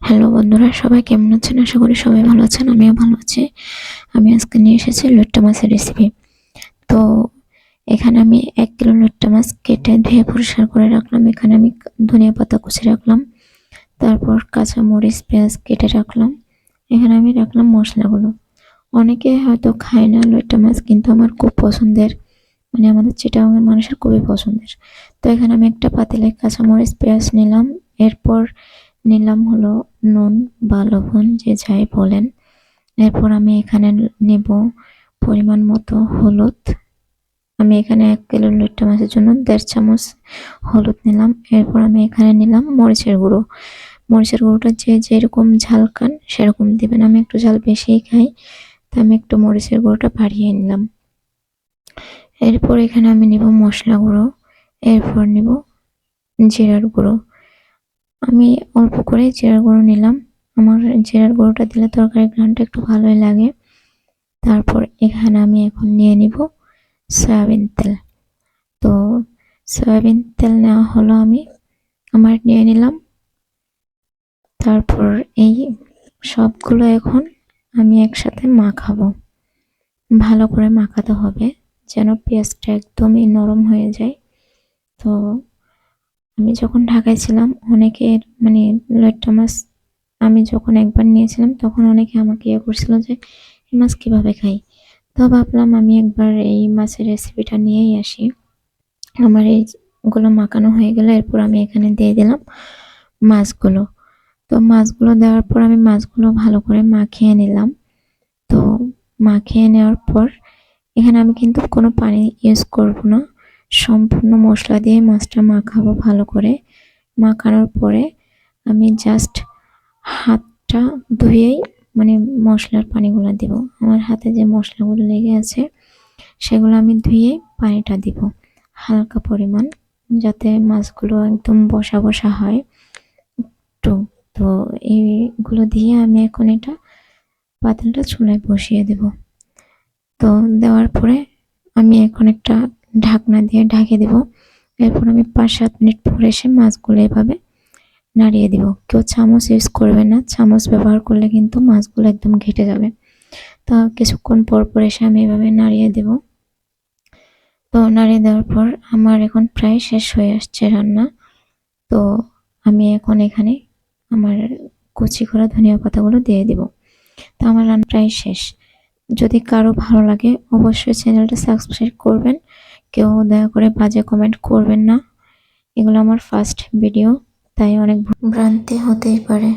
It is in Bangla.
হ্যালো বন্ধুরা, সবাই কেমন আছেন? আশা করি সবাই ভালো আছেন। আমিও ভালো আছি। আমি আজকে নিয়ে এসেছি লইট্টা মাছের রেসিপি। তো এখানে আমি 1 কিলো লইট্টা মাছ কেটে ধুয়ে পরিষ্কার করে রাখলাম। এখানে আমি ধনিয়া পাতা কুচি রাখলাম, তারপর কাঁচা মরিচ পেঁয়াজ কেটে রাখলাম। এখানে আমি রাখলাম মশলাগুলো। অনেকে হয়তো খায় না লইট্টা মাছ, কিন্তু আমার খুব পছন্দের, মানে আমাদের চিটাগাংয়ের মানুষের খুবই পছন্দের। তো এখানে আমি একটা পাতিলে কাঁচা মরিচ পেঁয়াজ নিলাম। এরপর নিলাম হলো নুন বা লবণ, যে যাই বলেন। এরপর আমি এখানে নেব পরিমাণ মতো হলুদ। আমি এখানে 1 কিলো লইট্টা মাছের জন্য 1.5 চামচ হলুদ নিলাম। এরপর আমি এখানে নিলাম মরিচের গুঁড়ো। মরিচের গুঁড়োটা যে যেরকম ঝাল খান সেরকম দিবেন। আমি একটু ঝাল বেশিই খাই, তাই আমি একটু মরিচের গুঁড়োটা বাড়িয়ে নিলাম। এরপর এখানে আমি নিব মশলা গুঁড়ো। এরপর নিব জিরার গুঁড়ো। আমি অল্প করে জিরার গুঁড়ো নিলাম। আমার জিরার গুঁড়োটা দিলে তরকারির ঘ্রাণটা একটু ভালোই লাগে। তারপর এখানে আমি এখন নিয়ে নিব সয়াবিন তেল। তো সয়াবিন তেল নেওয়া হলো, আমার নিয়ে নিলাম। তারপর এই সবগুলো এখন আমি একসাথে মাখাবো। ভালো করে মাখাতে হবে যেন পেঁয়াজটা একদমই নরম হয়ে যায়। তো আমি যখন ঢাকায় ছিলাম, অনেকের মানে লইট্টা মাছ আমি যখন একবার নিয়েছিলাম, তখন অনেকে আমাকে করছিল যে এই মাছ কিভাবে খাই। তো ভাবলাম আমি একবার এই মাছের রেসিপিটা নিয়েই আসি। আমার এইগুলো মাখানো হয়ে গেলে এরপর আমি এখানে দিয়ে দিলাম মাছগুলো। তো মাছগুলো দেওয়ার পর আমি মাছগুলো ভালো করে মাখিয়ে নিলাম। তো মাখিয়ে নেওয়ার পর এখানে আমি কিন্তু কোনো পানি ইউজ করব না, সম্পূর্ণ মশলা দিয়ে মাছটা মাখাবো ভালো করে। মাখানোর পরে আমি জাস্ট হাতটা ধুয়েই মানে মশলার পানিগুলো দিব। আমার হাতে যে মশলাগুলো লেগে আছে সেগুলো আমি ধুয়ে পানিটা দিব হালকা পরিমাণ, যাতে মাছগুলো একদম বসা বসা হয় একটু। তো এইগুলো দিয়ে আমি এখন এটা পাতিলটা চুলায় বসিয়ে দেব। তো দেওয়ার পরে আমি এখন একটা ঢাকনা দিয়ে ঢেকে দেব। এরপর আমি 5-7 মিনিট পরে এসে মাছগুলো এভাবে নাড়িয়ে দিব। কেউ চামচ ইউজ করবে না, চামচ ব্যবহার করলে কিন্তু মাছগুলো একদম ঘেটে যাবে। তো কিছুক্ষণ পর পর এসে আমি এভাবে নাড়িয়ে দেব। তো নাড়িয়ে দেওয়ার পর আমার এখন প্রায় শেষ হয়ে আসছে রান্না। তো আমি এখন এখানে আমার কুচি করা ধনিয়া পাতাগুলো দিয়ে দিব। তো আমার রান্না প্রায় শেষ। যদি কারো ভালো লাগে অবশ্যই চ্যানেলটা সাবস্ক্রাইব করবেন। কেউ দয়া করে বাজে কমেন্ট করবেন না। এগুলো আমার ফার্স্ট ভিডিও, তাই অনেক ভ্রান্তি হতেই পারে।